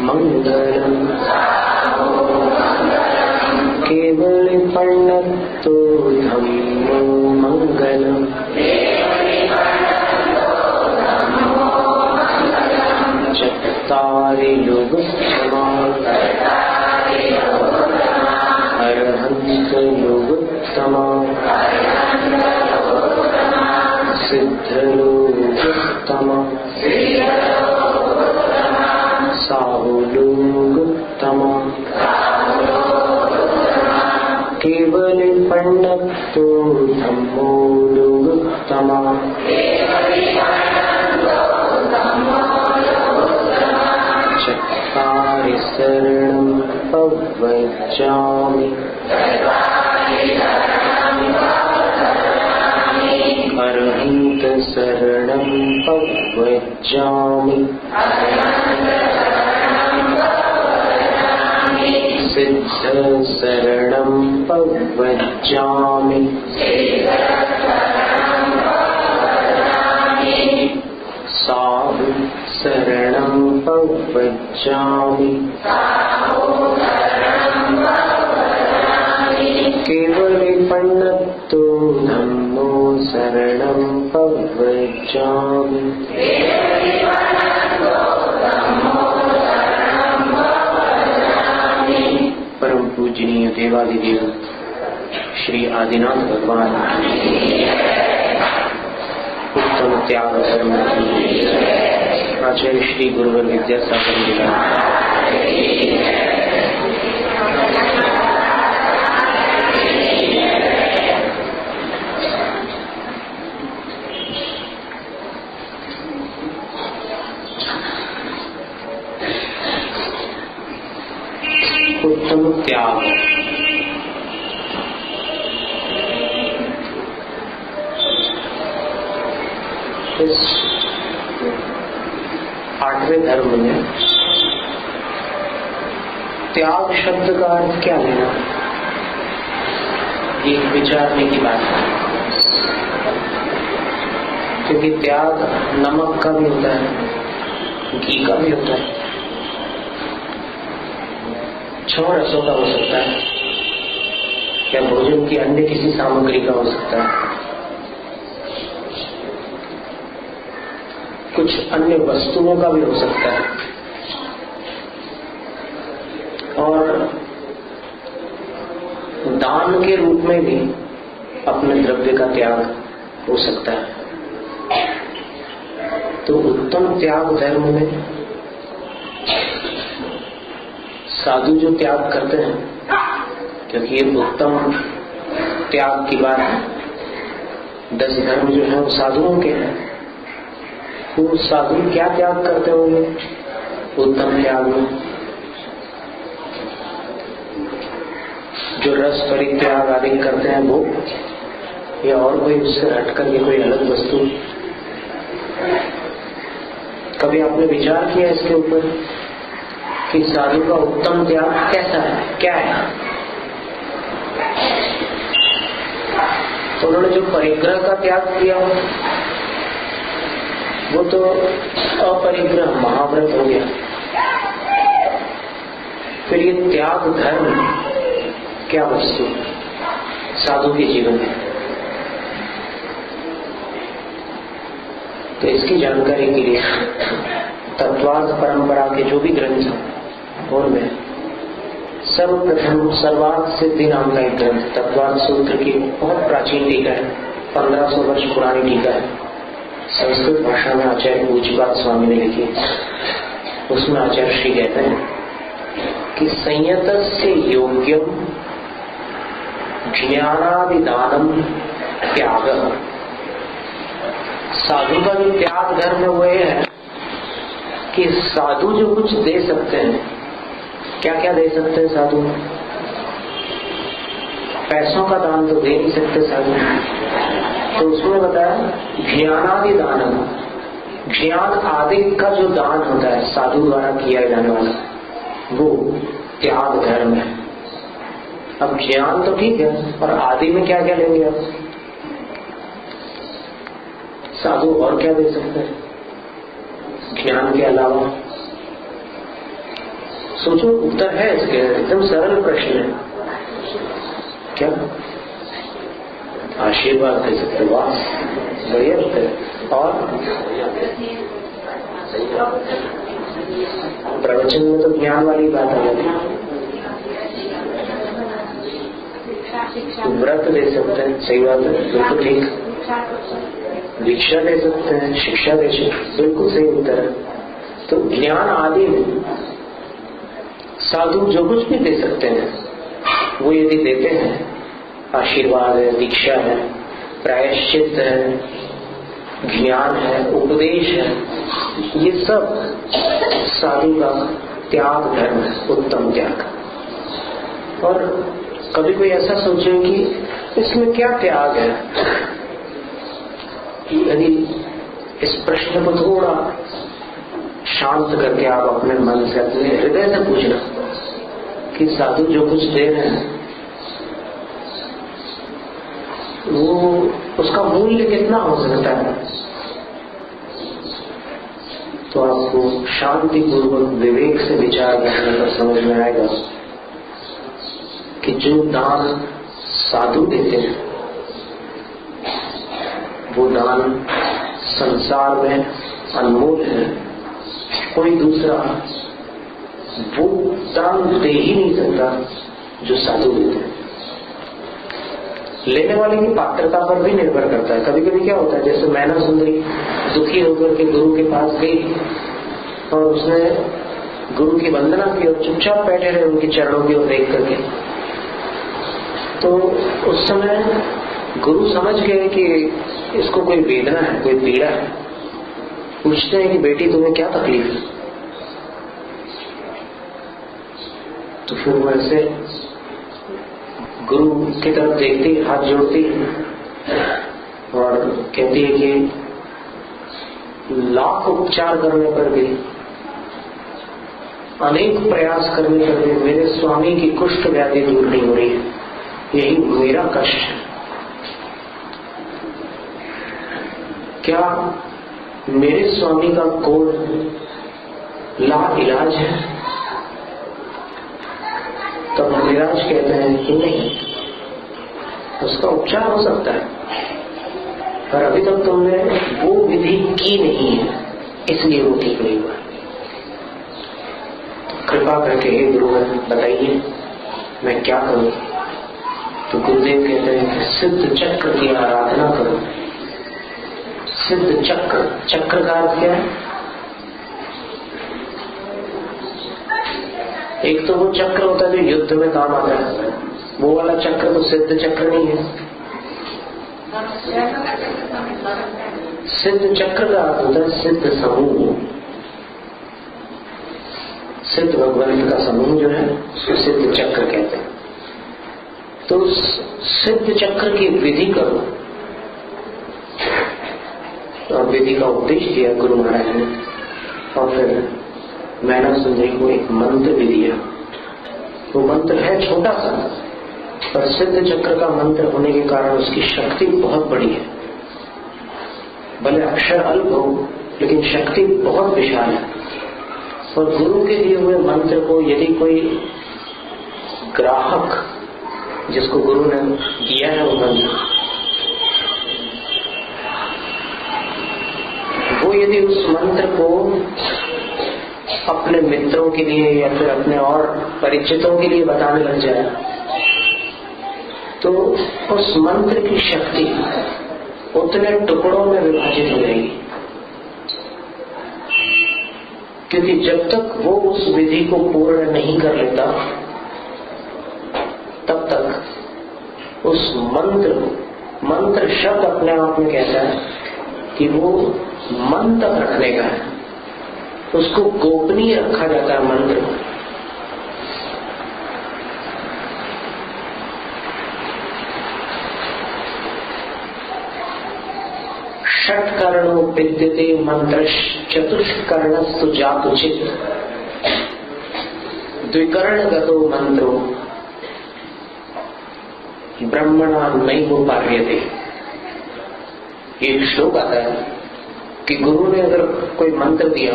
मंगलम केवलिपर्णतो धम्मो मंगलम चत्तारि योगक्षमा अरहंत योगोत्तमा सिद्धयोगोत्तमा साहुलोगोत्तमा केवलिपर्णतो धम्मो योगोत्तमा चत्तारि शरणं पवज्जामि अरहंत शरणं पवज्जामि सिद्ध शरणं पवज्जामि साधु शरणं पवज्जामि केवलिपर्णतो धम्मो शरणं पवज्जामि। परम पूजनीय देवादिदेव श्री आदिनाथ भगवान उत्तम त्याग धर्म आचार्य श्री गुरुवर विद्यासागर जिला उत्तम त्याग। इस 8वें धर्म में त्याग शब्द का अर्थ क्या लेना, एक विचारने की बात है। क्योंकि त्याग नमक का भी होता है, घी का भी होता है, 6 रसों का हो सकता है, या भोजन की अन्य किसी सामग्री का हो सकता है, कुछ अन्य वस्तुओं का भी हो सकता है, और दान के रूप में भी अपने द्रव्य का त्याग हो सकता है। तो उत्तम त्याग धर्म में साधु जो त्याग करते हैं, क्योंकि ये उत्तम त्याग की बात है, 10 धर्म जो है वो साधुओं के हैं। वो साधु क्या त्याग करते होंगे उत्तम त्याग में? जो रस परित्याग आदि करते हैं वो, या और कोई उससे हटकर के कोई अलग वस्तु? कभी आपने विचार किया इसके ऊपर कि साधु का उत्तम त्याग कैसा है, क्या है? तो उन्होंने जो परिग्रह का त्याग किया वो तो अपरिग्रह महाव्रत हो गया। फिर ये त्याग धर्म क्या वस्तु साधु के जीवन में? तो इसकी जानकारी के लिए तत्वार्थ परंपरा के जो भी ग्रंथ हैं उनमें सर्वप्रथम सर्वार्थ सिद्धि नाम का एक ग्रंथ तत्वार्थ सूत्र की बहुत प्राचीन टीका है, 1500 वर्ष पुरानी टीका है, संस्कृत भाषा में आचार्य पूज्यपाद स्वामी ने लिखी। उसमें आचार्य श्री कहते हैं कि संयतस्य योग्यम ज्ञानादिदानम त्याग। साधु का जो त्याग धर्म है वो ये है कि साधु जो कुछ दे सकते हैं, क्या क्या दे सकते हैं साधु? पैसों का दान तो दे नहीं सकते साधु। तो उसमें बताया ज्ञानादि दानम, ज्ञान आदि का जो दान होता है साधु द्वारा किया जाने वाला, वो त्याग धर्म है। अब ज्ञान तो ठीक है, और आदि में क्या क्या लेंगे आप? साधु और क्या दे सकते हैं ज्ञान के अलावा? सोचो, उत्तर है इसके, एकदम सरल प्रश्न है। क्या आशीर्वाद दे सकते? वाह, बढ़िया उत्तर है। और प्रवचन में तो ज्ञान वाली बात आ जाती है। व्रत दे सकते हैं, सही बात है, बिल्कुल ठीक। दीक्षा दे सकते हैं, शिक्षा दे सकते हैं, बिल्कुल सही उत्तर है। तो ज्ञान आदि में साधु जो कुछ भी दे सकते हैं वो यदि देते हैं, आशीर्वाद है, दीक्षा है, प्रायश्चित है, ज्ञान है, उपदेश है, ये सब साधु का त्याग धर्म है, उत्तम त्याग। और कभी कोई ऐसा सोचे कि इसमें क्या त्याग है, यदि इस प्रश्न को थोड़ा शांत करके आप अपने मन से, अपने हृदय से पूछना कि साधु जो कुछ दे रहे हैं वो उसका मूल्य कितना हो सकता है, तो आपको शांति पूर्वक विवेक से विचार करने पर समझ में आएगा कि जो दान साधु देते हैं वो दान संसार में अनमोल है। कोई दूसरा वो दान दे ही नहीं सकता जो साधु देते हैं। लेने वाले की पात्रता पर भी निर्भर करता है। कभी कभी क्या होता है, जैसे मैना सुंदरी दुखी होकर के गुरु के पास गई और उसने गुरु की वंदना की और चुपचाप बैठे रहे उनके चरणों की ओर देख करके। तो उस समय गुरु समझ गए कि इसको कोई वेदना है, कोई पीड़ा है। पूछते हैं कि बेटी तुम्हें क्या तकलीफ है? तो फिर वो ऐसे गुरु की तरफ देखती, हाथ जोड़ती और कहती है कि लाख उपचार करने पर भी, अनेक प्रयास करने पर भी मेरे स्वामी की कुष्ठ व्याधि दूर नहीं हो रही है, यही मेरा कष्ट है। क्या मेरे स्वामी का कोई ला इलाज है? तब मुनिराज कहते हैं कि नहीं, उसका उपचार हो सकता है, पर अभी तक तुमने वो विधि की नहीं है, इसलिए वो ठीक नहीं हुआ। तो कृपा करके हे गुरुवर बताइए मैं क्या करूं? तो गुरुदेव कहते हैं कि सिद्ध चक्र की आराधना करो। सिद्ध चक्र, चक्र का अर्थ क्या है? एक तो वो चक्र होता है जो युद्ध में काम आता है, वो वाला चक्र तो सिद्ध चक्र नहीं है। सिद्ध चक्र का अर्थ होता है सिद्ध समूह। सिद्ध भगवान का समूह जो है उसको सिद्ध चक्र कहते हैं। तो सिद्ध चक्र की विधि करो। और विधि का उपदेश दिया गुरु महाराज ने, और फिर मैना सुंदरी को एक मंत्र भी दिया। वो मंत्र है छोटा सा, पर सिद्ध चक्र का मंत्र होने के कारण उसकी शक्ति बहुत बड़ी है। भले अक्षर अल्प हो लेकिन शक्ति बहुत विशाल है। और गुरु के दिए हुए मंत्र को यदि कोई ग्राहक, जिसको गुरु ने दिया है वो मंत्र, वो यदि उस मंत्र को अपने मित्रों के लिए या फिर अपने और परिचितों के लिए बताने लग जाए, तो उस मंत्र की शक्ति उतने टुकड़ों में विभाजित हो जाएगी। क्योंकि जब तक वो उस विधि को पूर्ण नहीं कर लेता, तब तक उस मंत्र शब्द अपने आप में कहता है कि वो मन तक रखने का है, उसको गोपनीय रखा जाता है मंत्र को। षट्कर्णो विद्यते मंत्र चतुष्कर्णस्तु जातुचित द्विकर्णगतो मंत्रो ब्रह्मणा नैव पार्यते। एक श्लोक आता है कि गुरु ने अगर कोई मंत्र दिया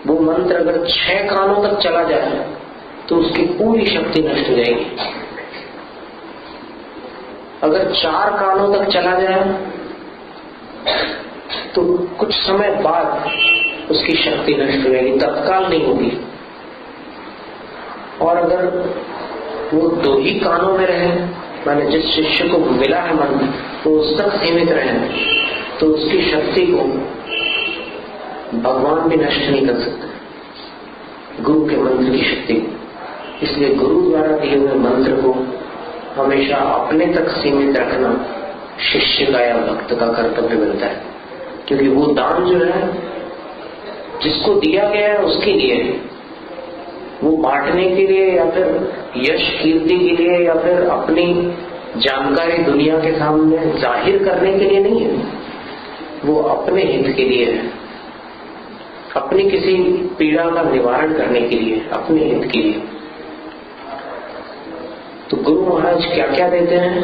वो मंत्र अगर 6 कानों तक चला जाए तो उसकी पूरी शक्ति नष्ट हो जाएगी। अगर 4 कानों तक चला जाए तो कुछ समय बाद उसकी शक्ति नष्ट हो जाएगी, तत्काल नहीं होगी। और अगर वो 2 ही कानों में रहे, माने जिस शिष्य को मिला है मंत्र तो उस तक सीमित रहे, तो उसकी शक्ति को भगवान भी नष्ट नहीं कर सकते, गुरु के मंत्र की शक्ति को। इसलिए गुरु द्वारा दिए हुए मंत्र को हमेशा अपने तक सीमित रखना शिष्य का या भक्त का कर्तव्य बनता है, क्योंकि वो दान जो है जिसको दिया गया है उसके लिए, वो बांटने के लिए या फिर यश कीर्ति के लिए या फिर अपनी जानकारी दुनिया के सामने जाहिर करने के लिए नहीं है, वो अपने हित के लिए है, अपनी किसी पीड़ा का निवारण करने के लिए, अपने हित के लिए। तो गुरु महाराज क्या क्या देते हैं,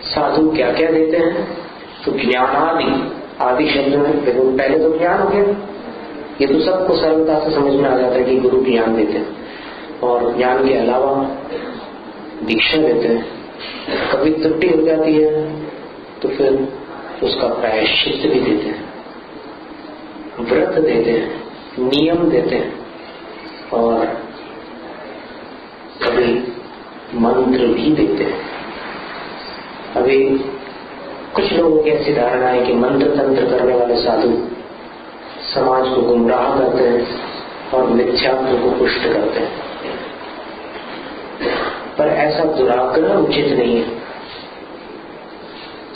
साधु क्या क्या देते हैं? तो ज्ञानादि, आदि शब्द में देखो, पहले तो ज्ञान हो गया, ये तो सबको सरलता से समझ में आ जाता है कि गुरु ज्ञान देते हैं। और ज्ञान के अलावा दीक्षा देते हैं। कभी त्रुटि हो जाती है तो फिर उसका प्रायश्चित भी देते हैं, व्रत देते हैं, नियम देते हैं, और कभी मंत्र भी देते हैं। अभी कुछ लोगों की ऐसी धारणा है कि मंत्र तंत्र करने वाले साधु समाज को गुमराह करते हैं और मिथ्यात्व को पुष्ट करते हैं, पर ऐसा दुराग्रह उचित नहीं है।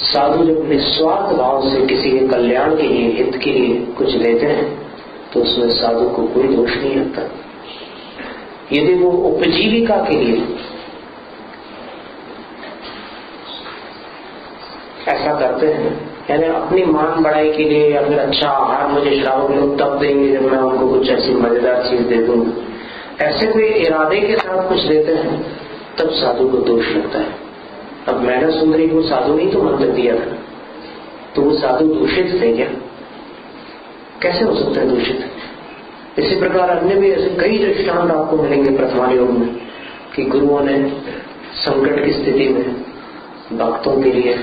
साधु जब निस्वार्थ भाव से किसी के कल्याण के लिए, हित के लिए कुछ देते हैं तो उसमें साधु को कोई दोष नहीं आता। यदि वो उपजीविका के लिए ऐसा करते हैं, यानी अपनी मान बढ़ाई के लिए, या फिर अच्छा आहार मुझे श्रावक लोग तब देंगे जब मैं उनको कुछ ऐसी मजेदार चीज दे दूं, ऐसे कोई इरादे के साथ कुछ देते हैं, तब साधु को दोष लगता है। अब मैना सुंदरी को साधु नहीं तो मंत्र दिया था, तो वो साधु दूषित थे क्या? कैसे हो सकता है दूषित? इसी प्रकार अन्य भी ऐसे कई दृष्टांत आपको मिलेंगे प्रथमा योग में कि गुरुओं ने संकट की स्थिति में भक्तों के लिए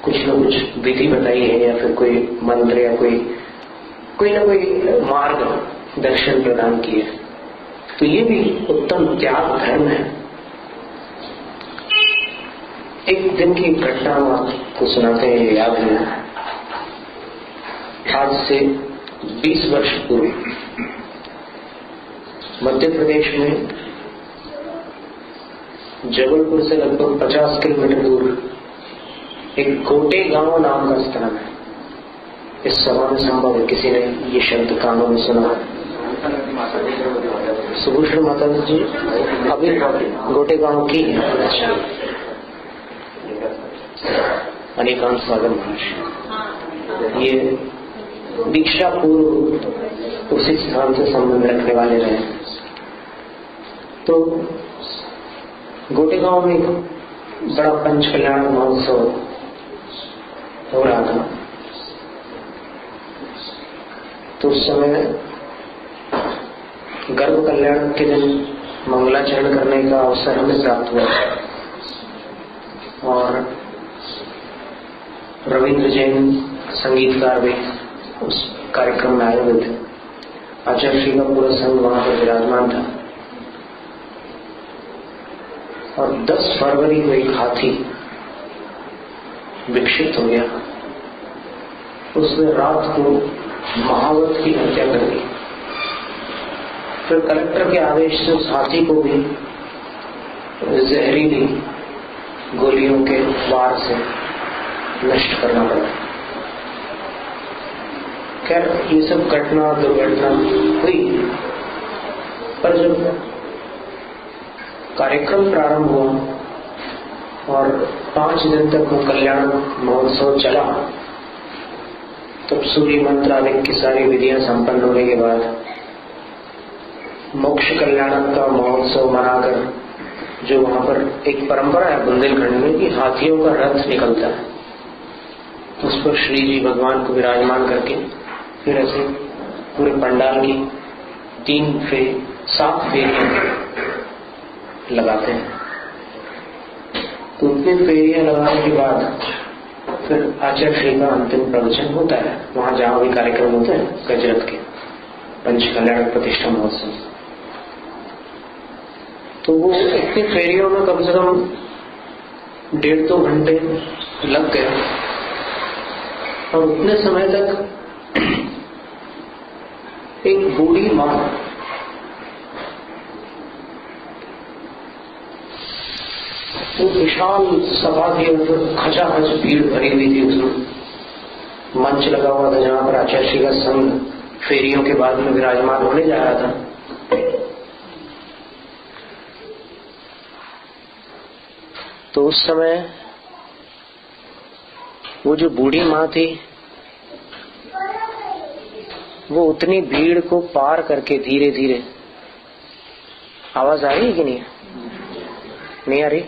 कुछ न कुछ विधि बताई है, या फिर कोई मंत्र या कोई न कोई मार्ग दर्शन प्रदान किए। तो ये भी उत्तम त्याग धर्म है। एक दिन की घटना आपको सुनाते हैं, याद है। आज से 20 वर्ष पूर्व मध्य प्रदेश में जबलपुर से लगभग 50 किलोमीटर दूर एक गोटे गांव नाम का स्थान है। इस सभा में संभव है किसी ने ये शब्द कानों में सुना। सुभूषण माता जी अभी गोटे गांव की अनेकांत सागर महाराज, ये दीक्षा पूर्व उसी स्थान से संबंध रखने वाले रहे। तो गोटे गांव में बड़ा पंच कल्याण महोत्सव हो रहा था। तो उस समय गर्भ कल्याण के दिन मंगलाचरण करने का अवसर हमें प्राप्त हुआ, और रविंद्र जैन संगीतकार भी उस कार्यक्रम में आए हुए थे। आचार्य श्री का पूरा संघ वहां पर विराजमान था। और 10 फरवरी को एक हाथी विक्षिप्त हो गया। उसने रात को महावत की हत्या कर दी। फिर कलेक्टर के आदेश से उस हाथी को भी जहरीली गोलियों के वार से नष्ट करना पड़ा। खैर ये सब घटना दुर्घटना हुई, पर जब कार्यक्रम प्रारंभ हुआ और 5 दिन तक वो कल्याण महोत्सव चला, तब सूर्य मंत्रालय की सारी विधियां संपन्न होने के बाद मोक्ष कल्याण का महोत्सव मनाकर, जो वहां पर एक परंपरा है बुंदेलखंड में कि हाथियों का रथ निकलता है, उस पर श्री जी भगवान को विराजमान करके फिर ऐसे पूरे पंडाल की 7 फेरियां लगाते हैं। तो उतनी फेरियां लगाने के बाद फिर आचार्य श्री का अंतिम प्रवचन होता है, वहां जहां भी कार्यक्रम होते हैं गजरत के पंच कल्याण प्रतिष्ठा महोत्सव। तो वो इतनी फेरियों में कम से कम 1.5-2 घंटे लग गए और उतने समय तक एक बूढ़ी माँ वो विशाल सभा के ऊपर खचाखच भीड़ भरी हुई थी। उसमें मंच लगा हुआ था जहां पर आचार्य श्री का संघ फेरियों के बाद में विराजमान होने जा रहा था। तो उस समय वो जो बूढ़ी माँ थी वो उतनी भीड़ को पार करके धीरे धीरे, आवाज आ रही है कि नहीं आ रही?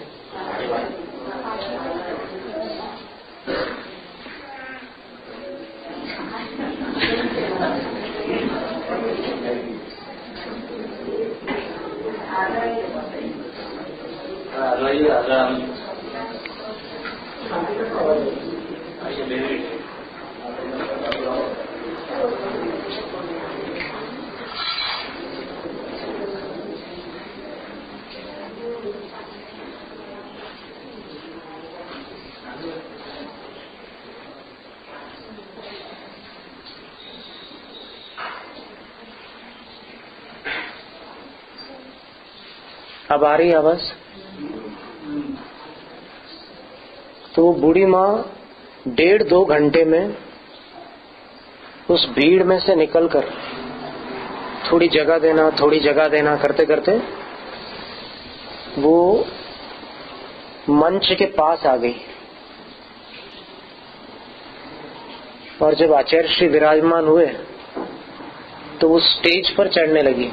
अब आ रही आवाज? तो वो बूढ़ी माँ 1.5-2 घंटे में उस भीड़ में से निकलकर थोड़ी जगह देना करते करते वो मंच के पास आ गई। और जब आचार्य श्री विराजमान हुए तो वो स्टेज पर चढ़ने लगी।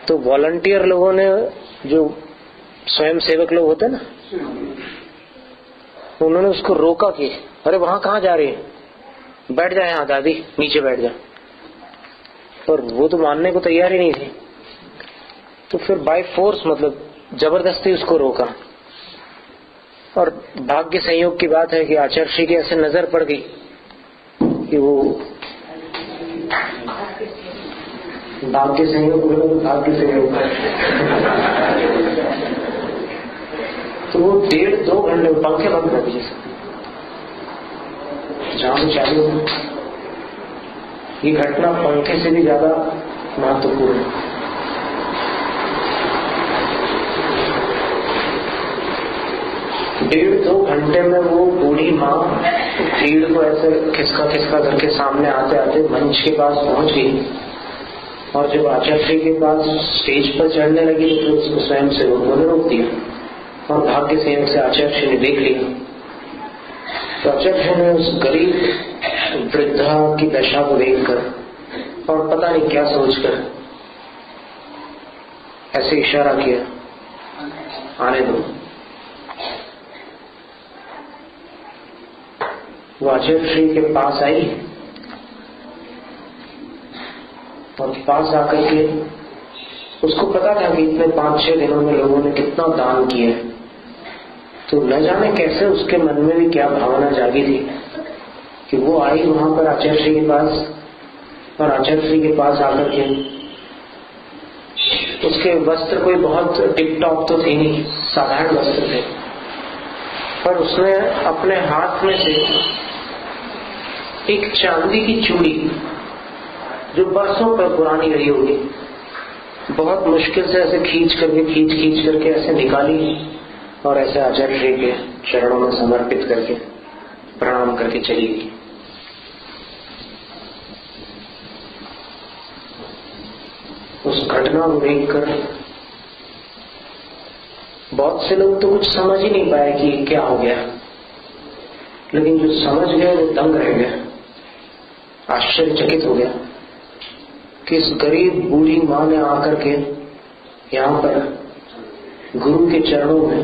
तो वॉलंटियर लोगों ने, जो स्वयं सेवक लोग होते ना, उन्होंने उसको रोका कि अरे वहां कहाँ जा रही है, बैठ जाए यहाँ दादी, नीचे बैठ जा। पर वो तो मानने को तैयार ही नहीं थी। तो फिर बाय फोर्स, मतलब जबरदस्ती उसको रोका। और भाग्य संयोग की बात है कि आचार्य श्री की ऐसे नजर पड़ गई कि वो भाग्य संयोग तो वो 1.5-2 घंटे पंखे बंद कर दिए, जाम चालू। ये घटना पंखे से भी ज्यादा महत्वपूर्ण है। डेढ़ 2 घंटे में वो बूढ़ी माँ भीड़ को ऐसे खिसका करके सामने आते आते मंच के पास पहुंच गई। और जब आचार्य श्री के पास स्टेज पर चढ़ने लगी तो उसको स्वयं सेवकों ने रोक दिया। और भाग्य संयोग से आचार्य श्री ने देख लिया। तो आचार्य श्री ने उस गरीब वृद्धा की दशा को देखकर और पता नहीं क्या सोचकर ऐसे इशारा किया, आने दो। वो आचार्य श्री के पास आई और पास आकर के उसको पता था कि इतने 5-6 दिनों में लोगों ने कितना दान किया है। तो न जाने कैसे उसके मन में भी क्या भावना जागी थी कि वो आई वहां पर आचार्य श्री के पास। और आचार्य श्री के पास आकर के उसके वस्त्र कोई बहुत टिप टॉप तो थे नहीं, साधारण वस्त्र थे। पर उसने अपने हाथ में से एक चांदी की चूड़ी, जो बरसों पर पुरानी रही होगी, बहुत मुश्किल से ऐसे खींच करके ऐसे निकाली और ऐसे आचार्य श्री के चरणों में समर्पित करके प्रणाम करके चली गई। उस घटना को देखकर बहुत से लोग तो कुछ समझ ही नहीं पाए कि क्या हो गया, लेकिन जो समझ गए वो दंग रह गए, आश्चर्यचकित हो गया कि इस गरीब बूढ़ी माँ ने आकर के यहाँ पर गुरु के चरणों में,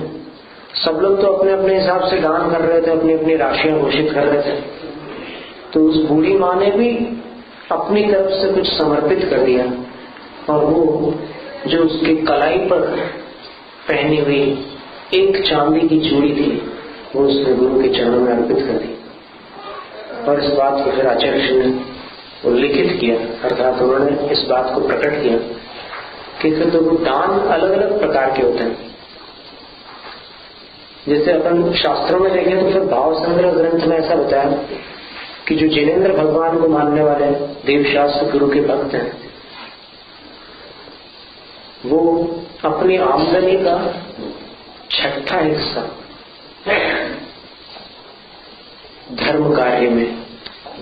सब लोग तो अपने अपने हिसाब से दान कर रहे थे, अपनी अपनी राशियां घोषित कर रहे थे। तो उस बूढ़ी माँ ने भी अपनी तरफ से कुछ समर्पित कर दिया, और वो जो उसके कलाई पर पहनी हुई एक चांदी की चूड़ी थी वो उसने गुरु के चरणों में अर्पित कर दी। और इस बात को फिर आचार्य ने उल्लिखित किया, अर्थात उन्होंने इस बात को प्रकट किया कि फिर तो दान अलग अलग प्रकार के होते हैं। जैसे अपन शास्त्रों में देखें तो फिर भाव संग्रह ग्रंथ में ऐसा बताया कि जो जिनेंद्र भगवान को मानने वाले देवशास्त्र गुरु के भक्त हैं, वो अपनी आमदनी का 6वां हिस्सा धर्म कार्य में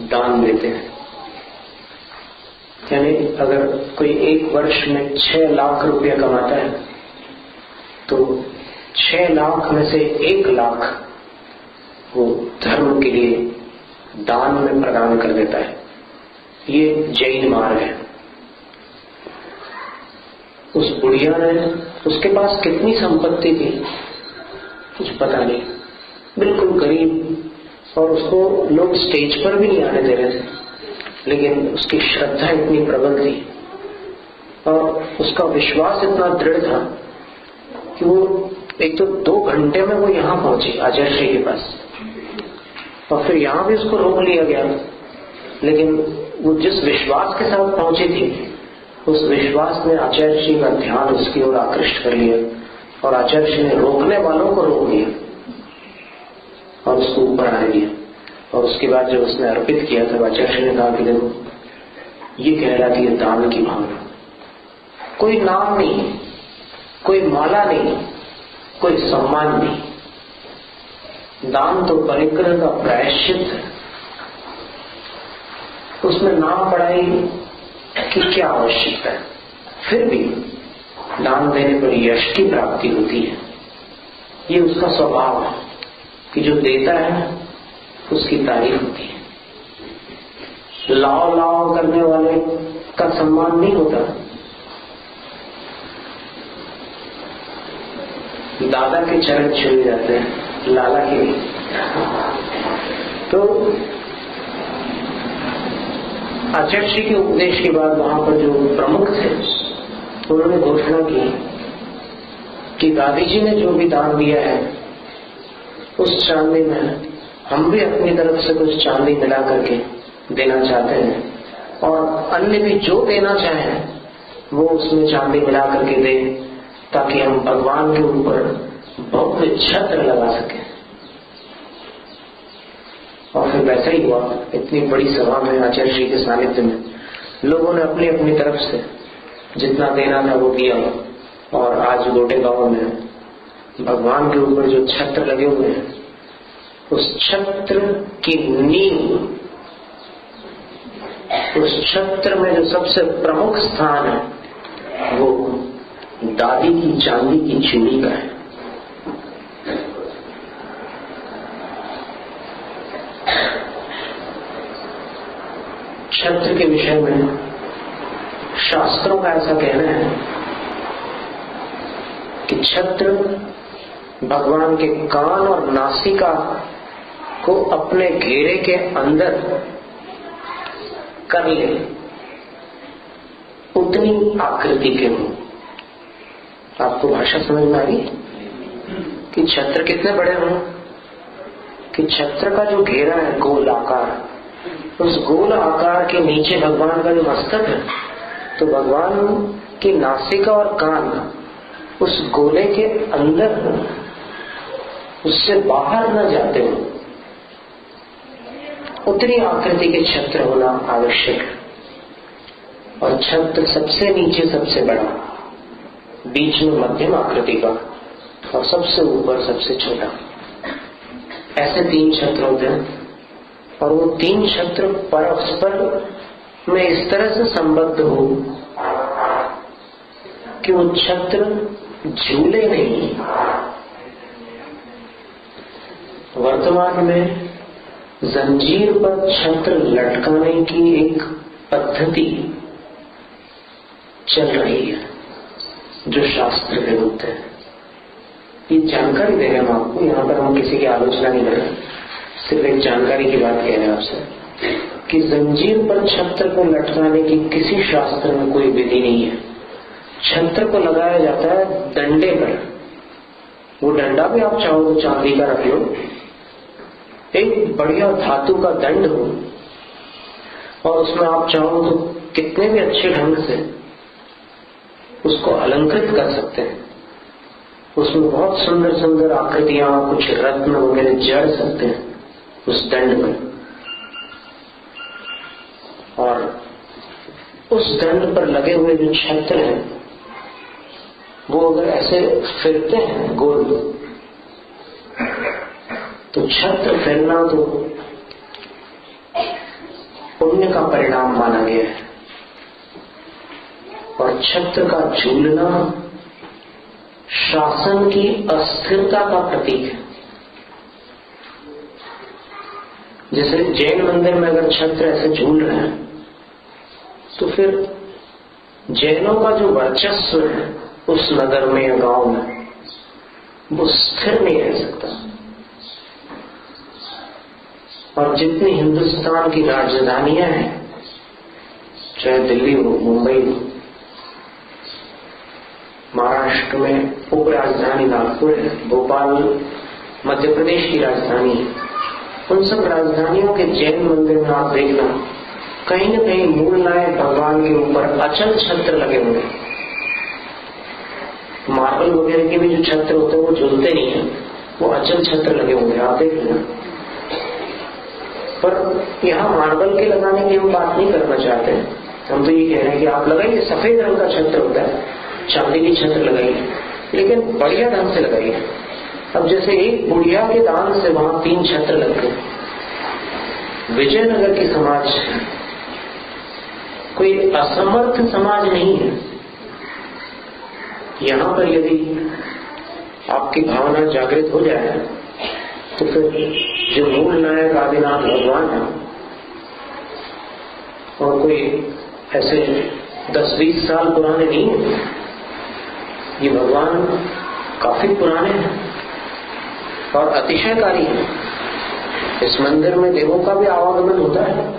दान देते हैं। यानी अगर कोई एक वर्ष में 6 लाख रुपया कमाता है तो 6 लाख में से 1 लाख वो धर्म के लिए दान में प्रदान कर देता है। ये जैन मार्ग है। उस बुढ़िया ने, उसके पास कितनी संपत्ति थी कुछ पता नहीं, बिल्कुल गरीब, और उसको लोग स्टेज पर भी नहीं आने दे रहे थे, लेकिन उसकी श्रद्धा इतनी प्रबल थी और उसका विश्वास इतना दृढ़ था कि वो एक तो 2 घंटे में वो यहाँ पहुंची आचार्य श्री के पास, और फिर यहाँ भी उसको रोक लिया गया। लेकिन वो जिस विश्वास के साथ पहुंची थी, उस विश्वास ने आचार्य श्री का ध्यान उसकी ओर आकृष्ट कर लिया, और आचार्य श्री ने रोकने वालों को रोक दिया और उसको ऊपर आने दिया। और उसके बाद जब उसने अर्पित किया तब आचार्य श्री ने कहा कि देखो, ये कहलाती है दान की भावना। कोई नाम नहीं, कोई माला नहीं, कोई सम्मान नहीं, दान तो परिग्रह का प्रायश्चित है। उसमें नाम पढ़ाई की क्या आवश्यकता है? फिर भी दान देने पर यश की प्राप्ति होती है। ये उसका स्वभाव है कि जो देता है उसकी तारीफ होती है। लाओ लाओ करने वाले का सम्मान नहीं होता। दादा के चरण छुए जाते हैं, लाला के नहीं। तो आचार्य श्री के उपदेश के बाद वहां पर जो प्रमुख थे उन्होंने घोषणा की कि दादी जी ने जो भी दान दिया है उस चांदी में हम भी अपनी तरफ से कुछ चांदी मिला करके देना चाहते हैं, और अन्य भी जो देना चाहें वो उसमें चांदी मिला करके दे, ताकि हम भगवान के ऊपर भव्य छत्र लगा सकें। और फिर वैसा ही हुआ। इतनी बड़ी सभा में आचार्य श्री के सानिध्य में लोगों ने अपनी अपनी तरफ से जितना देना था वो दिया, और आज गोटे गांव में भगवान के ऊपर जो छत्र लगे हुए हैं, उस छत्र की नींव, उस छत्र में जो सबसे प्रमुख स्थान है वो दादी की चांदी की चूड़ी का है। छत्र के विषय में शास्त्रों का ऐसा कहना है कि छत्र भगवान के कान और नासिका को अपने घेरे के अंदर कर ले, उतनी आकृति के हो। आपको भाषा समझ में आ रही कि छत्र कितने बड़े हों? कि छत्र का जो घेरा है गोल आकार, उस गोल आकार के नीचे भगवान का जो मस्तक है, तो भगवान की नासिका और कान उस गोले के अंदर हो, उससे बाहर न जाते हो, उतनी आकृति के छत्र होना आवश्यक है। और छत्र सबसे नीचे सबसे बड़ा, बीच में मध्यम आकृति का, और सबसे ऊपर सबसे छोटा, ऐसे 3 छत्र होते हैं। और वो 3 छत्र परस्पर में इस तरह से संबद्ध हो कि वो छत्र झूले नहीं। वर्तमान में जंजीर पर छत्र लटकाने की एक पद्धति चल रही है जो शास्त्र विरुद्ध है। ये जानकारी दे रहे हैं हम आपको, यहाँ पर हम किसी की आलोचना नहीं कर रहे, सिर्फ एक जानकारी की बात कह रहे हैं आपसे कि जंजीर पर छत्र को लटकाने की किसी शास्त्र में कोई विधि नहीं है। छत्र को लगाया जाता है डंडे पर। वो डंडा भी आप चाहो तो चांदी का रख लो, एक बढ़िया धातु का दंड हो, और उसमें आप चाहो तो कितने भी अच्छे ढंग से उसको अलंकृत कर सकते हैं। उसमें बहुत सुंदर सुंदर आकृतियां, कुछ रत्न वगैरह जड़ सकते हैं उस दंड पर। और उस दंड पर लगे हुए जो छत्र हैं वो अगर ऐसे फिरते हैं गोल, तो छत्र फिरना तो पुण्य का परिणाम माना गया है, और छत्र का झूलना शासन की अस्थिरता का प्रतीक है। जैसे जैन मंदिर में अगर छत्र ऐसे झूल रहे हैं तो फिर जैनों का जो वर्चस्व है उस नगर में या गांव में वो स्थिर नहीं रह सकता। और जितनी हिंदुस्तान की राजधानियां हैं, चाहे दिल्ली हो, मुंबई हो, महाराष्ट्र में उप राजधानी नागपुर है, भोपाल मध्य प्रदेश की राजधानी है, उन सब राजधानियों के जैन मंदिर में आप देखना कहीं न कहीं मूल नायक भगवान के ऊपर अचल छत्र लगे होंगे। मार्बल वगैरह के भी जो छत्र होते हैं वो झूलते नहीं है, वो अचल छत्र लगे होंगे, आप देख लेना। पर यहाँ मार्बल के लगाने की हम बात नहीं करना चाहते, हम तो ये कह रहे हैं कि आप लगाइए, सफेद रंग का छत्र होता है, चांदी की छत्र लगाइए, लेकिन बढ़िया ढंग से लगाइए। अब जैसे एक बुढ़िया के दान से वहां 3 छत्र लग गए। विजयनगर की समाज कोई असमर्थ समाज नहीं है। यहां पर यदि आपकी भावना जागृत हो जाए तो फिर जो मूल नायक आदिनाथ भगवान है, और कोई ऐसे 10-20 साल पुराने नहीं है, ये भगवान काफी पुराने हैं और अतिशयकारी हैं। इस मंदिर में देवों का भी आवागमन होता है।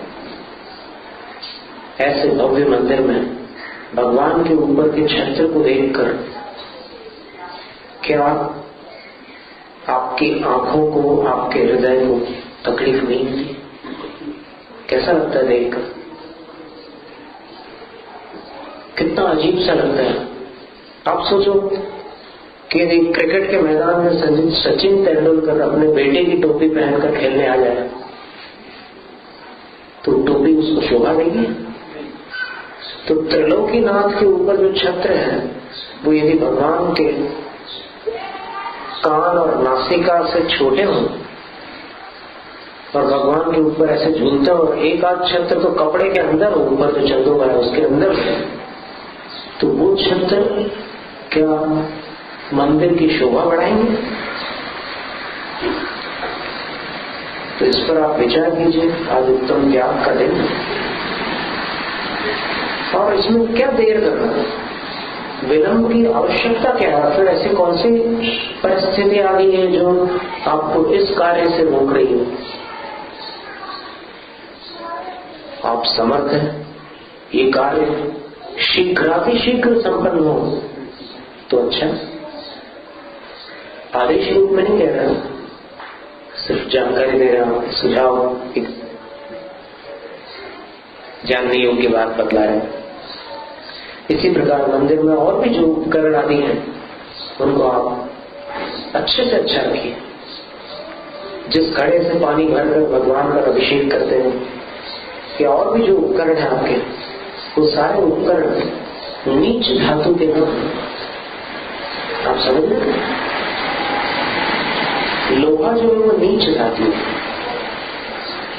ऐसे भव्य मंदिर में भगवान के ऊपर के छत्र को देखकर क्या आपकी आंखों को, आपके हृदय को तकलीफ नहीं होती? कैसा लगता है देखकर? कितना अजीब सा लगता है। आप सोचो कि यदि क्रिकेट के मैदान में सचिन तेंदुलकर अपने बेटे की टोपी पहनकर खेलने आ जाए तो टोपी उसको शोभा देगी? तो त्रिलोकीनाथ के ऊपर जो छत्र है वो यदि भगवान के कान और नासिका से छोटे हों और भगवान के ऊपर ऐसे झूलते हो, एक आध छत्र तो कपड़े के अंदर हो, ऊपर जो चंदोगा है उसके अंदर है, तो वो छत्र क्या मंदिर की शोभा बढ़ाएंगे? तो इस पर आप विचार कीजिए। आज उत्तम ज्ञान का दिन, और इसमें क्या देर करना, विलंब की आवश्यकता क्या है? फिर ऐसी कौन सी परिस्थिति आ गई है जो आपको इस कार्य से रोक रही है? आप समर्थ हैं, ये कार्य शीघ्रातिशीघ्र संपन्न हो तो अच्छा। आदेश रूप में नहीं कह रहा, सिर्फ जानकारी दे रहा हूं, सुझाव, एक जानने योग्य बात बतला रहे हैं। इसी प्रकार मंदिर में और भी जो उपकरण आदि हैं उनको आप अच्छे से अच्छा रखिए। जिस घड़े से पानी भरकर भगवान का अभिषेक करते हैं, या और भी जो उपकरण है आपके, वो सारे उपकरण नीच धातु के न, आप समझ रहे? लोहा जो है वो नीच धातु है,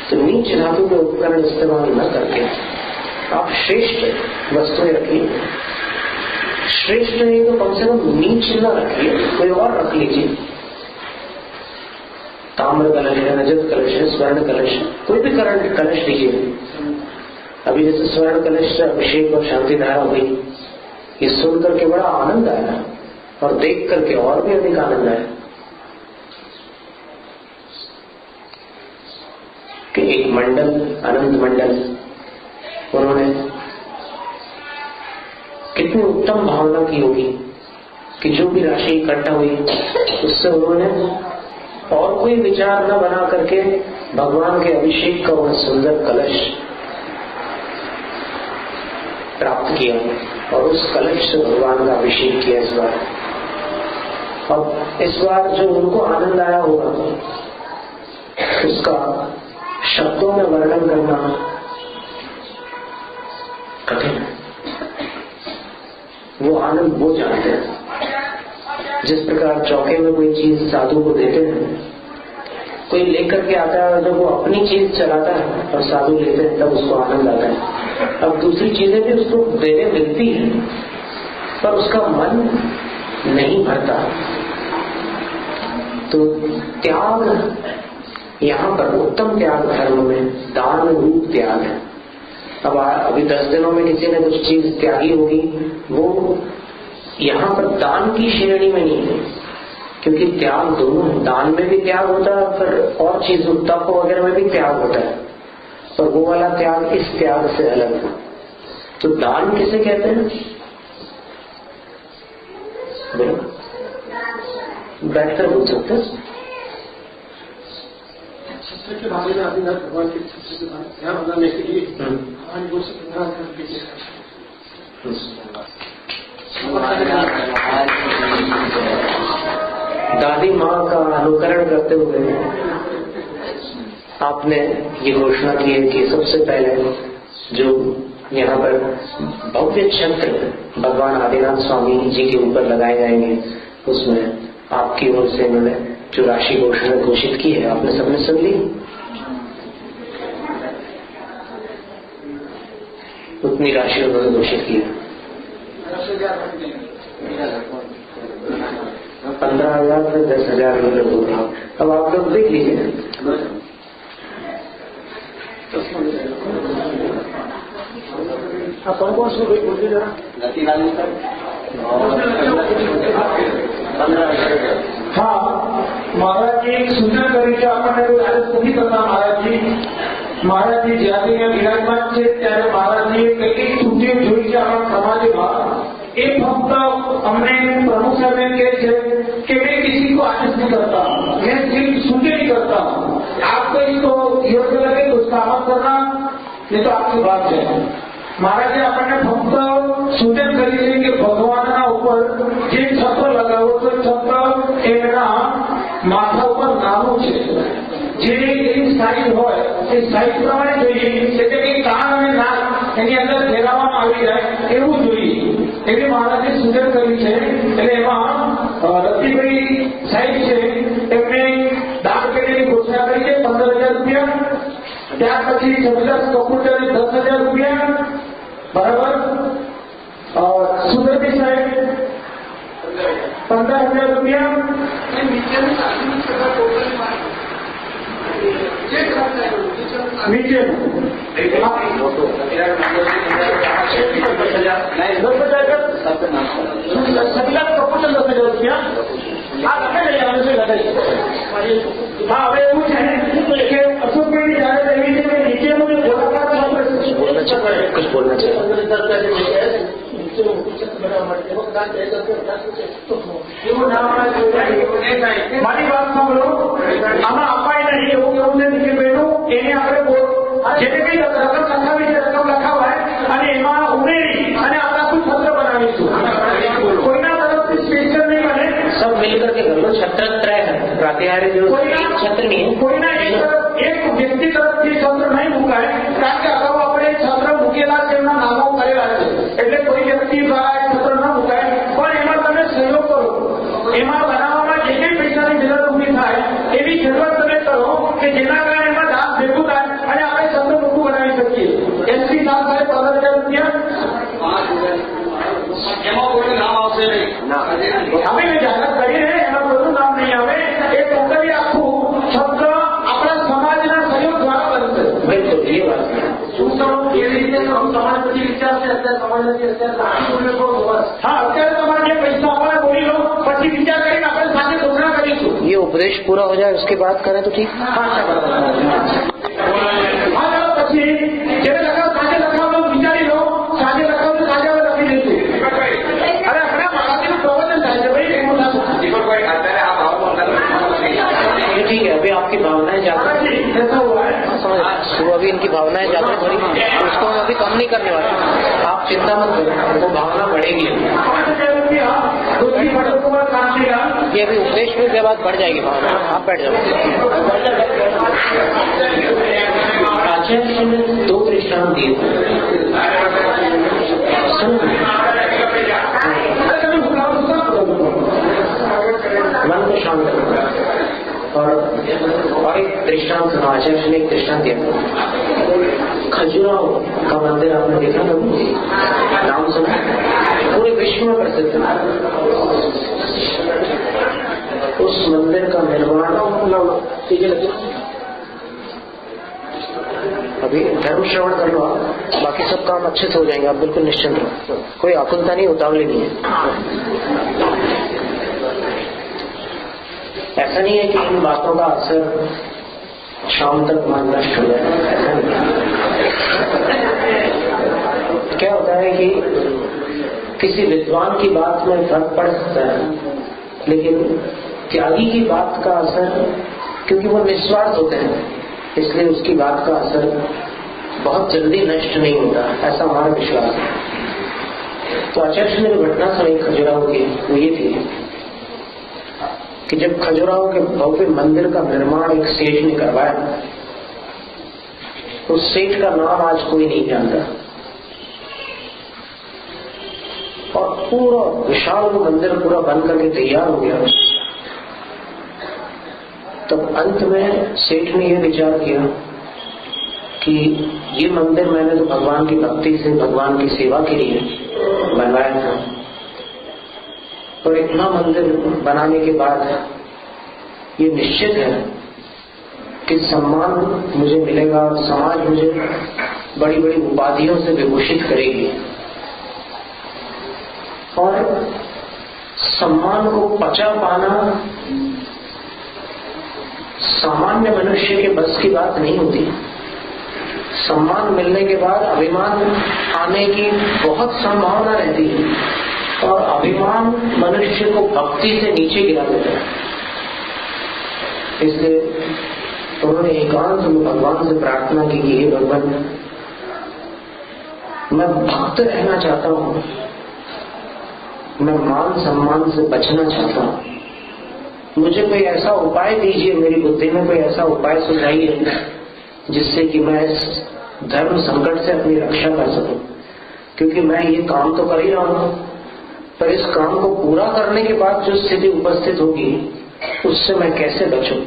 तो नीच धातु के उपकरण इस्तेमाल न करके आप श्रेष्ठ वस्तुएं रखिए। श्रेष्ठ नहीं तो कम से कम नीच न रखिए, कोई और रख लीजिए। ताम्र कलश है, रजत कलश है, स्वर्ण कलश है, कोई भी कलश लीजिए। अभी जैसे स्वर्ण कलश से अभिषेक और शांति धारा हुई, ये सुन करके बड़ा आनंद आया और देख करके और भी अधिक आनंद आया। कि एक मंडल, अनंत मंडल, उन्होंने कितनी उत्तम भावना की होगी कि जो भी राशि इकट्ठा हुई उससे उन्होंने और कोई विचार न बना करके भगवान के अभिषेक का वह सुंदर कलश प्राप्त किया और उस कलश से भगवान का अभिषेक किया इस बार। अब इस बार जो उनको आनंद आया होगा उसका शब्दों में वर्णन करना कठिन है। वो आनंद वो जानते हैं। जिस प्रकार चौके में कोई चीज साधु को देते हैं, कोई लेकर के आता है, जब वो अपनी चीज चलाता है और साधु लेते हैं तब उसको आनंद आता है। अब दूसरी चीजें भी उसको देने मिलती है पर उसका मन नहीं भरता। तो त्याग यहाँ पर उत्तम त्याग धर्म में दान रूप त्याग है। अब अभी 10 दिनों में किसी ने कुछ चीज त्यागी होगी, वो यहाँ पर दान की श्रेणी में नहीं है, क्योंकि त्याग दोनों, दान में भी त्याग होता है फिर और चीज तप वगैरह में भी त्याग होता है, पर वो वाला त्याग इस त्याग से अलग है। तो दान किसे कहते हैं? बैठकर बोल सकते हैं। छत्र के बारे में आदिनाथ भगवान के छत्र के बारे में ध्यान बनाने के लिए भगवान को दादी माँ का अनुकरण करते हुए आपने ये घोषणा की है कि सबसे पहले जो यहाँ पर भव्य छत्र भगवान आदिनाथ स्वामी जी के ऊपर लगाए जाएंगे, उसमें आपकी ओर से इन्होंने जो राशि घोषणा घोषित की है आपने सबने सुन ली। उतनी राशि उन्होंने घोषित की है। 15,000 से 10,000 रुपये होगा। अब आप लोग देख लीजिए। कौन कौन से बोलिए जरा। हाँ महाराज जी, एक सूचना કરી છે આપણને આજે પૂરી કરતા મહારાજજી જ્યારે વિરાજમાન છે ત્યારે મહારાજજીએ કઈ છૂટી જોઈ છે આપણા સમાજમાં, એ ફક્ત અમને પ્રભુ સાહેબ કહે છે કે मैं किसी को आदेश नहीं करता, मैं सिर्फ सूचना नहीं करता। आपको इसको योग्य लगे तो उसका अमल करना, ये तो आपकी बात है। મહારાજે આપણને ફક્ત સૂચન કરી છે કે ભગવાનના ઉપર જે છત્ર લગાવો તો છત્ર એમના માથા ઉપર નાનું છે, જે એની સાઈઝ હોય એ સાઈઝ પ્રમાણે જોઈએ, એટલે કે કાન અને નાક એની અંદર ફેરવવામાં આવી જાય એવું જોઈએ, એવી મહારાજે સૂચન કરી છે। એટલે એમાં રતિભાઈ સાહેબ છે એમને દાન પેટીની ઘોષણા કરી છે 15,000 રૂપિયા। ત્યાર પછી જબરદસ્ત કપૂરચંદ 10,000 રૂપિયા बराबर, और सुंदरजी साहेब 15,000 रुपया। नीचे 10,000 रुपया। हाँ હવે એવું છે કે અશોકભાઈ જયારે એવી રીતે નીચેનું જે ગોળાકાર कुछ बोलना चाहिए। મારી વાત સાંભળો, આમાં અપાય નહીં એવું કેવું નથી કે બેનું એને આપણે જેને કઈ રકમ લખાવી છે રકમ લખાવાય અને એમાં ઉમેરી અને આપણે આખું છત્ર બનાવીશું। કોઈના તરફથી સ્પેશિયલ નહીં બને, सब मिलकर के कर लो। छत्र त्रय है, प्रातिहार्य जो छत्र नहीं है। કોઈના એક વ્યક્તિ તરફથી છત્ર નહીં મુકાય, કારણ કે અગાઉ આપણે છત્ર મૂકેલા છે, એમના નામો કરેલા છે, એટલે કોઈ વ્યક્તિ દ્વારા છત્ર ન મુકાય। પણ એમાં તમે સહયોગ કરો, એમાં બનાવવામાં જે કંઈ પૈસાની જરૂર ઊભી થાય એવી જરૂરત તમે કરો કે જેના કારણે એમાં દાન ભેગું થાય અને આપણે છત્ર મોટું બનાવી શકીએ। એસપી સાહેબ 15,000 રૂપિયા। એમાં કોઈ નામ આવશે નહીં, અમે જાહેરાત કરી ને એમાં કોઈનું નામ નહીં આવે। એ ટોટલી આખું છત્ર આપણા સમાજના સહયોગ દ્વારા બનશે। बिल्कुल ये बात है। શું તો એ રીતે તમારે પછી વિચાર છે અત્યારે સમાજમાંથી હા અત્યારે તમારે જે પૈસા આપણે બોલી લો, પછી વિચાર કરીને આપણે સાથે ઘોષણા કરીશું। ये उपदेश पूरा हो जाए उसके बाद करें तो ठीक। હા પછી જેને લખાવ સાંજે લખાવ તો વિચારી લો, સાંજે લખાવ તો સાંજે લખી દેજો. અરે આપણે મહારાજનું પ્રવચન થાય છે ભાઈ, એનું નામ અત્યારે આ ભાવ ये ठीक है, अभी आपकी भावनाएं जागृत ऐसा हुआ है. समझ, वो अभी इनकी भावनाएं जागृत हो रही, उसको हम अभी कम नहीं करने वाले. आप चिंता मत करो, वो भावना बढ़ेगी. दूसरी बड़ों को काम किया. ये अभी उपदेश में के बाद बढ़ जाएगी भावना. आप बैठ जाओ. आचार्य ने 2 दृष्टांत दिए. मन को शांत करना और एक दृष्टांत सुना. आचार्य ने एक दृष्टांत दिया. खजुराहो का मंदिर आपने देखा ना, नाम सुना, पूरे विश्व में प्रसिद्ध है. उस मंदिर का निर्माण अभी धर्म श्रवण कर लो आप, बाकी सब काम अच्छे से हो जाएंगे. आप बिल्कुल निश्चिंत रहो, कोई आकुलता नहीं, उतावली नहीं है. ऐसा नहीं है कि इन बातों का असर शाम तक मन नष्ट हो जाए, ऐसा नहीं. क्या होता है कि किसी विद्वान की बात में फर्क पड़ सकता है, लेकिन त्यागी की बात का असर, क्योंकि वो निस्वार्थ होते हैं, इसलिए उसकी बात का असर बहुत जल्दी नष्ट नहीं होता, ऐसा हमारा विश्वास है. तो आचार्य ने जो घटना सुनी खजुराहो की, वो ये थी कि जब खजुराहो के भव्य मंदिर का निर्माण एक सेठ ने करवाया, उस सेठ का नाम आज कोई नहीं जानता, और पूरा विशाल मंदिर पूरा बन करके तैयार हो गया. तब अंत में सेठ ने यह विचार किया कि ये मंदिर मैंने तो भगवान की भक्ति से, भगवान की सेवा के लिए बनवाया था, और इतना मंदिर बनाने के बाद ये निश्चित है कि सम्मान मुझे मिलेगा, समाज मुझे बड़ी बड़ी उपाधियों से विभूषित करेगी, और सम्मान को पचा पाना सामान्य मनुष्य के बस की बात नहीं होती. सम्मान मिलने के बाद अभिमान आने की बहुत संभावना रहती है, और अभिमान मनुष्य को भक्ति से नीचे गिरा देता है. इसलिए उन्होंने एकांत में भगवान से प्रार्थना की कि हे भगवान, मैं भक्त रहना चाहता हूं, मैं मान सम्मान से बचना चाहता हूं, मुझे कोई ऐसा उपाय दीजिए, मेरी बुद्धि में कोई ऐसा उपाय सुझाइए जिससे कि मैं इस धर्म संकट से अपनी रक्षा कर सकूं. क्योंकि मैं ये काम तो कर ही रहा हूं, पर इस काम को पूरा करने के बाद जो स्थिति उपस्थित होगी उससे मैं कैसे बचूं.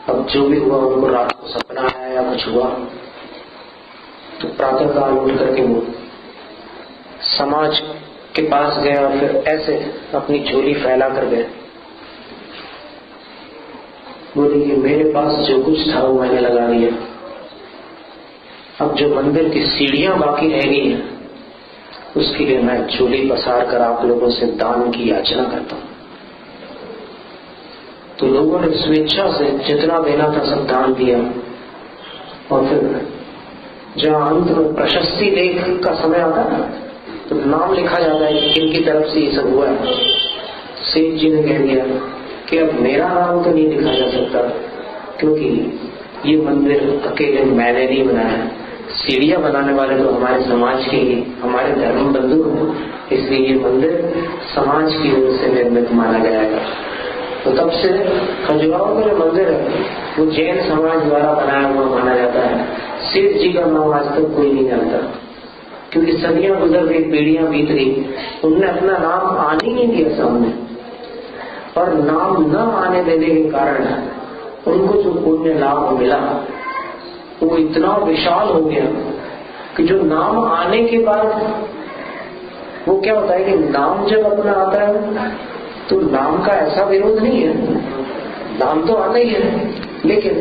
अब जो भी हुआ, उनको रात को सपना आया या कुछ हुआ, तो प्रातःकाल उठ करके वो समाज के पास गए और फिर ऐसे अपनी झोली फैला कर गए. बोले कि मेरे पास जो कुछ था वो मैंने लगा दिया, अब जो मंदिर की सीढ़ियां बाकी रह गई हैं उसके लिए मैं झोली पसार कर आप लोगों से दान की याचना करता हूं. तो लोगों ने स्वेच्छा से जितना देना था सब दान दिया, और फिर जहां अंत में प्रशस्ति लेख का समय आता है तो नाम लिखा जाता है कि किनकी तरफ से ये सब हुआ है. सेठ जी ने कह दिया कि अब मेरा नाम तो नहीं लिखा जा सकता, क्योंकि ये मंदिर अकेले मैंने नहीं बनाया, सीढ़ियां बनाने वाले तो हमारे समाज के ही, हमारे धर्म बंधु हैं, इसलिए ये मंदिर समाज की ओर से निर्मित माना गया है. तो तब से खजुराहो का जो मंदिर है वो जैन समाज द्वारा बनाया हुआ माना जाता है. सेठ जी का नाम आज तक कोई नहीं जानता, क्योंकि सदियां गुजर गई, पीढ़ियां बीत गई, उनने अपना नाम आने ही नहीं दिया सामने, और नाम न आने देने के कारण उनको जो पुण्य लाभ मिला वो इतना विशाल हो गया कि जो नाम आने के बाद वो क्या होता है कि नाम जब अपना आता है तो नाम का ऐसा विरोध नहीं है, नाम तो आना ही है, लेकिन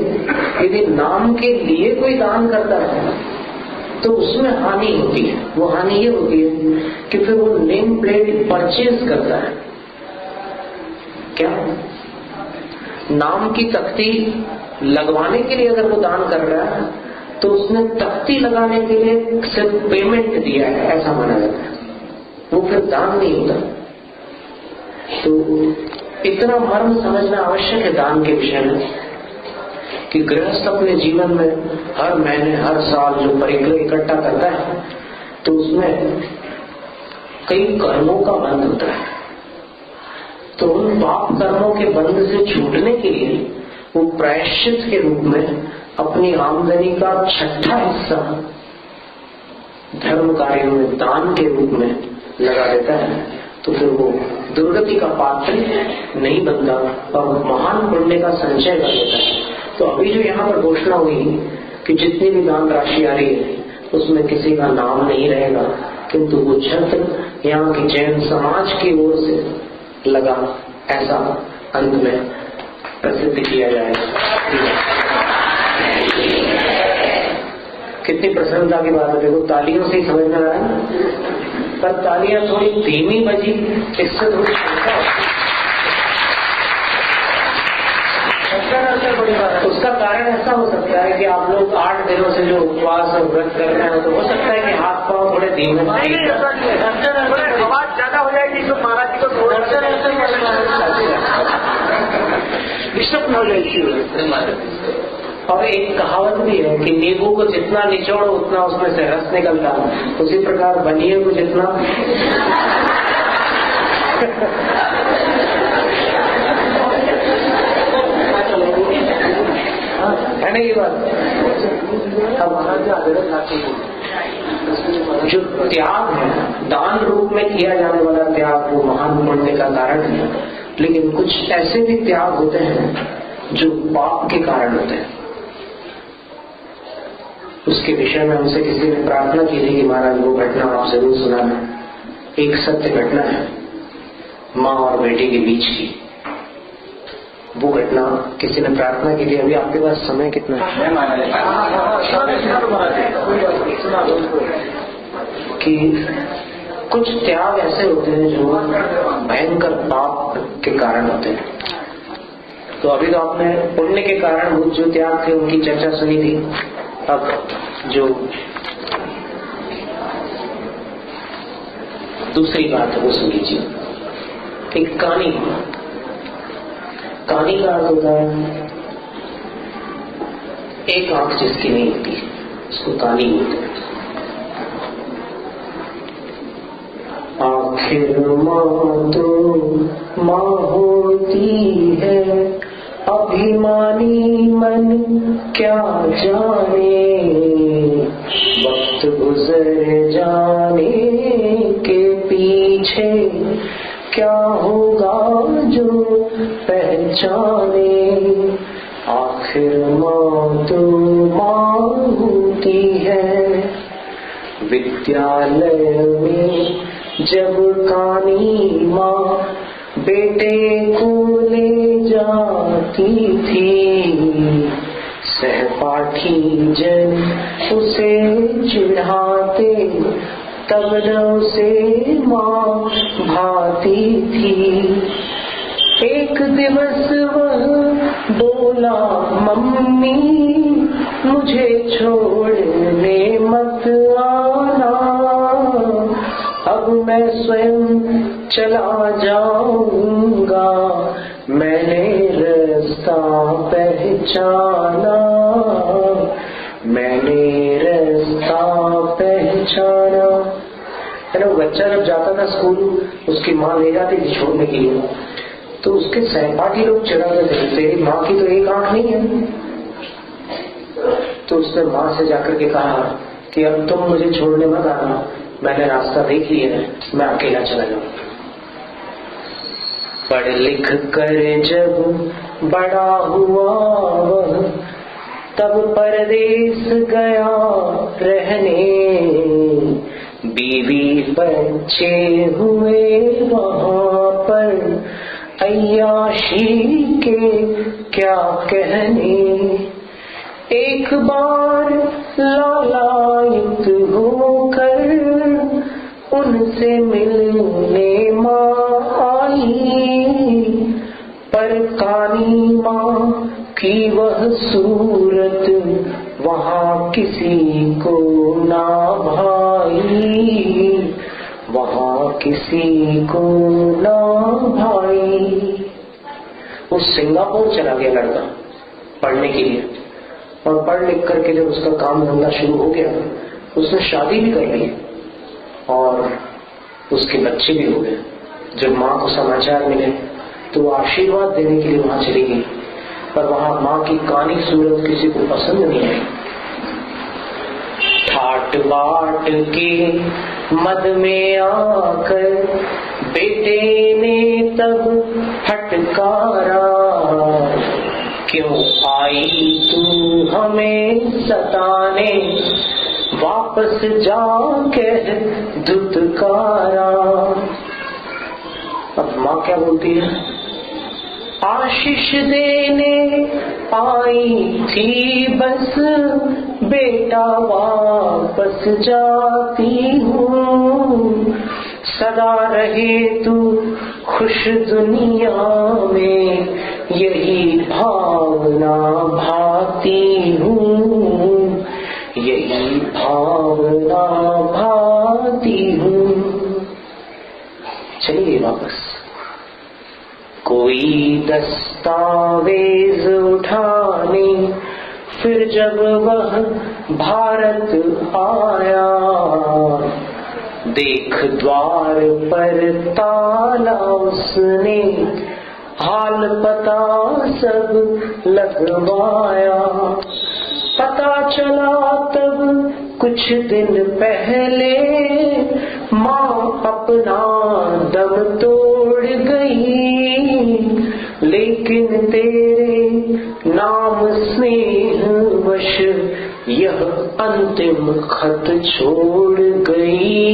यदि नाम के लिए कोई दान करता है तो उसमें हानि होती है. वो हानि ये होती है कि फिर वो नेम प्लेट परचेज करता है. क्या नाम की तख्ती लगवाने के लिए अगर वो दान कर रहा है तो उसने तख्ती लगाने के लिए सिर्फ पेमेंट दिया है, ऐसा माना जाता है, वो फिर दान नहीं होता। तो इतना मर्म समझना आवश्यक है दान के विषय में कि गृहस्थ अपने जीवन में हर महीने हर साल जो परिग्रह इकट्ठा करता है तो उसमें कई कर्मों का बंध होता है। तो उन पाप कर्मों के बंध से छूटने के लिए वो प्रायश्चित के रूप में अपनी आमदनी का 6वां हिस्सा धर्म कार्यों में दान के रूप में लगा देता है। तो फिर वो दुर्गति का पात्र नहीं बनता और महान पुण्य का संचय कर लेता है। तो अभी जो यहाँ पर घोषणा हुई कि जितनी भी दान राशि आ रही है उसमें किसी का नाम नहीं रहेगा, किंतु वो छत्र यहाँ की जैन समाज की ओर से लगा, ऐसा अंत में प्रसिद्ध किया जाएगा। कितनी प्रसन्नता की बात है, देखो तालियों से ही समझ में आ रहा है, पर तालियां थोड़ी धीमी बजी, इससे थोड़ी उसका कारण ऐसा हो सकता है कि आप लोग 8 दिनों से जो उपवास और व्रत कर रहे हैं तो हो सकता है कि हाथ पांव थोड़े धीमे आवाज ज्यादा हो जाएगी तो महाराज जी को डिस्टर्ब हो जाएगी। और एक कहावत भी है कि नींबू को जितना निचोड़ो उतना उसमें से रस निकलता, उसी प्रकार बनिए को जितना है ना ये बात। जो त्याग है दान रूप में किया जाने वाला त्याग वो महान पुण्य का कारण है, लेकिन कुछ ऐसे भी त्याग होते हैं जो पाप के कारण होते हैं। उसके विषय में हमसे किसी ने प्रार्थना की थी कि महाराज वो घटना आप जरूर सुनाना। एक सत्य घटना है माँ और बेटे के बीच की, वो घटना किसी ने प्रार्थना की थी। अभी आपके पास समय कितना है? कि कुछ त्याग ऐसे होते हैं जो भयंकर पाप के कारण होते हैं। तो अभी तो आपने पुण्य के कारण जो त्याग थे उनकी चर्चा सुनी थी। अब जो दूसरी बात है वो सुन लीजिए। एक कहानी का अर्थ होता है एक आंख जिसकी नहीं होती उसको कहानी बोलते हैं। आखिर माँ तो माँ होती है, अभिमानी मन क्या जाने, वक्त गुजर जाने के पीछे क्या होगा जो पहचाने। आखिर माँ तो माँ होती है। विद्यालय में जब कानी माँ बेटे को ले जाती थी, सहपाठी जन उसे चिढ़ाते, तब न उसे माँ भाती थी। एक दिवस वह बोला, मम्मी मुझे छोड़ने मत आना, अब मैं स्वयं चला जाऊंगा, मैंने रास्ता पहचाना, मैंने रास्ता पहचाना। वो बच्चा जब जाता था स्कूल, उसकी माँ ले जाती थी छोड़ने के लिए, तो उसके सहपाठी लोग चिढ़ाते थे, तेरी माँ की तो एक आंख नहीं है। तो उसने माँ से जाकर के कहा कि अब तुम मुझे छोड़ने मत आना, मैंने रास्ता देख लिया है, मैं अकेला चला जाऊंगा। पढ़ लिख कर जब बड़ा हुआ वह, तब परदेश गया रहने, बीवी बच्चे हुए वहां पर, अय्याशी के क्या कहने। एक बार लालायित होकर उनसे मिलने माँ आई, पर कानी माँ की वह सूरत वहाँ किसी को ना भाई, वहाँ किसी को ना भाई। वो सिंगापुर चला गया लड़का पढ़ने के लिए, और पढ़ लिख करके जब उसका काम धंधा शुरू हो गया, उसने शादी भी कर ली और उसके बच्चे भी हो गए। जब माँ को समाचार मिले तो वो आशीर्वाद देने के लिए वहां चली गई, पर वहां माँ की कानी सूरत किसी को पसंद नहीं आई। ठाट बाट के मद में आकर बेटे ने तब फटकारा, क्यों आई तू हमें सताने, वापस जाके धुतकारा। अब माँ क्या बोलती है? आशीष देने आई थी बस, बेटा वापस जाती हूँ, सदा रहे तू खुश दुनिया में, यही भावना भाती हूँ, यही भावना भाती हूँ। चलिए वापस। कोई दस्तावेज उठाने फिर जब वह भारत आया, देख द्वार पर ताला उसने, हाल पता सब लगवाया। पता चला तब कुछ दिन पहले, माँ अपना दम तोड़ गई, लेकिन तेरे नाम स्नेह वश यह अंतिम खत छोड़ गई,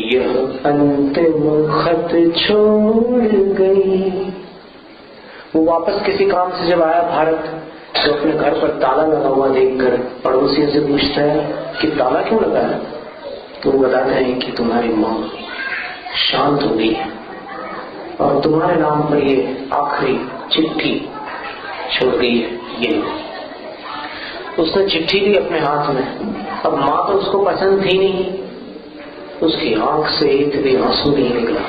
यह अंतिम खत छोड़ गई। वो वापस किसी काम से जब आया भारत, तो अपने घर पर ताला लगा हुआ देखकर पड़ोसियों से पूछता है कि ताला क्यों लगाया? तो वो बताते हैं कि तुम्हारी माँ शांत हो गई है और तुम्हारे नाम पर ये आखिरी चिट्ठी छोड़ गई है। ये उसने चिट्ठी ली अपने हाथ में। अब माँ तो उसको पसंद थी नहीं, उसकी आंख से एक भी आंसू नहीं निकला,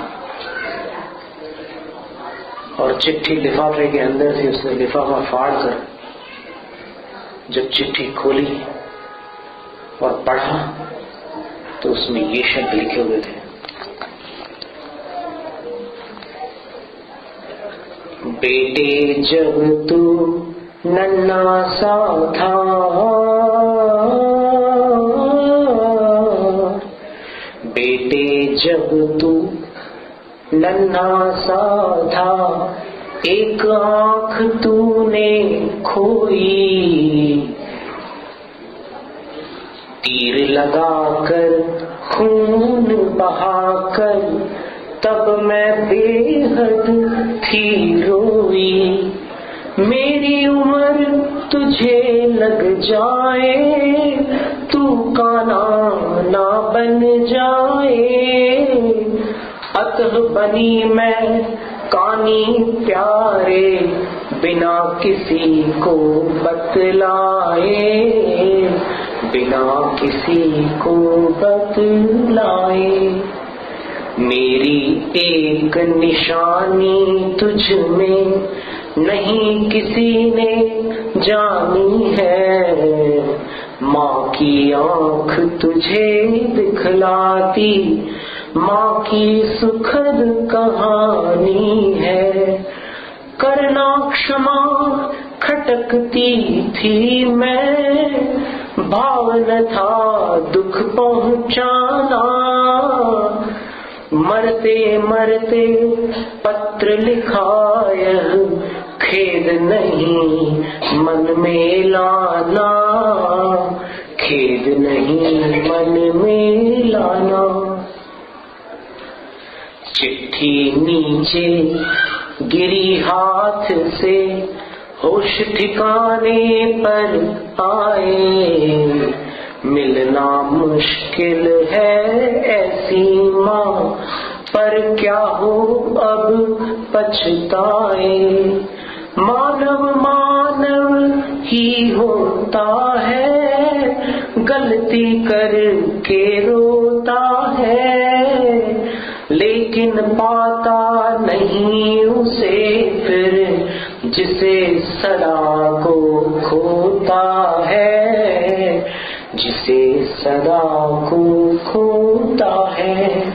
और चिट्ठी लिफाफे के अंदर से उसने लिफाफा फाड़ कर जब चिट्ठी खोली और पढ़ा तो उसमें ये शब्द लिखे हुए थे, बेटे जब तू नन्हा सा था, बेटे जब तू नन्हा सा था, एक आंख तूने खोई, तीर लगाकर खून बहाकर तब मैं बेहद थी रोई। मेरी उम्र तुझे लग जाए, तू काना ना बन जाए, अतः बनी मैं कानी प्यारे, बिना किसी को बतलाए, बिना किसी को बतलाए। मेरी एक निशानी तुझ में नहीं किसी ने जानी है, माँ की आँख तुझे दिखलाती, माँ की सुखद कहानी है। करना क्षमा खटकती थी मैं, भाव न था दुख पहुँचाना, मरते मरते पत्र लिखा यह, खेद नहीं मन में लाना, खेद नहीं मन में लाना। चिट्ठी नीचे गिरी हाथ से, होश ठिकाने पर आए, मिलना मुश्किल है ऐसी माँ, पर क्या हो अब पछताए। मानव मानव ही होता है, गलती करके रोता है, लेकिन पाता नहीं उसे फिर जिसे सदा को खोता है, जिसे सदा को खोता है।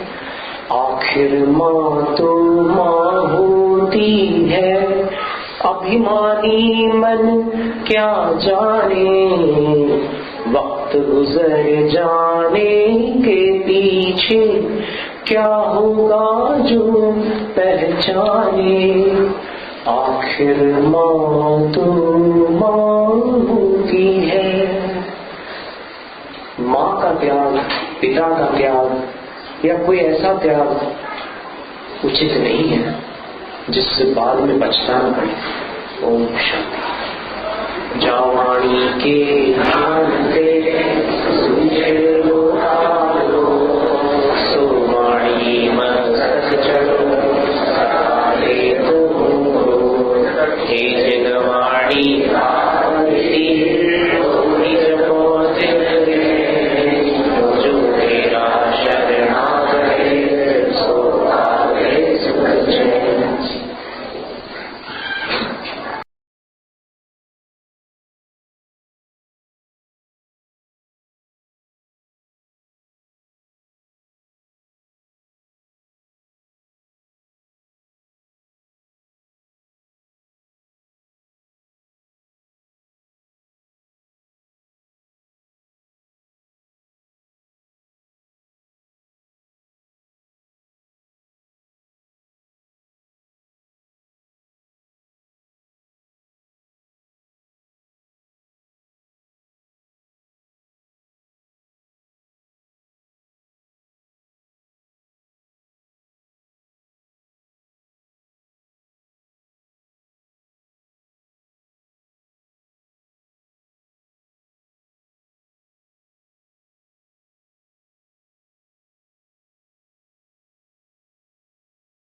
आखिर माँ तो माँ होती है, अभिमानी मन क्या जाने, वक्त गुजर जाने के पीछे क्या होगा जो पहचाने। आखिर माँ तो माँ होती है। माँ का त्याग, पिता का त्याग या कोई ऐसा त्याग उचित नहीं है जिससे बाद में पछताना पड़े। ओम शांति। जावाणी के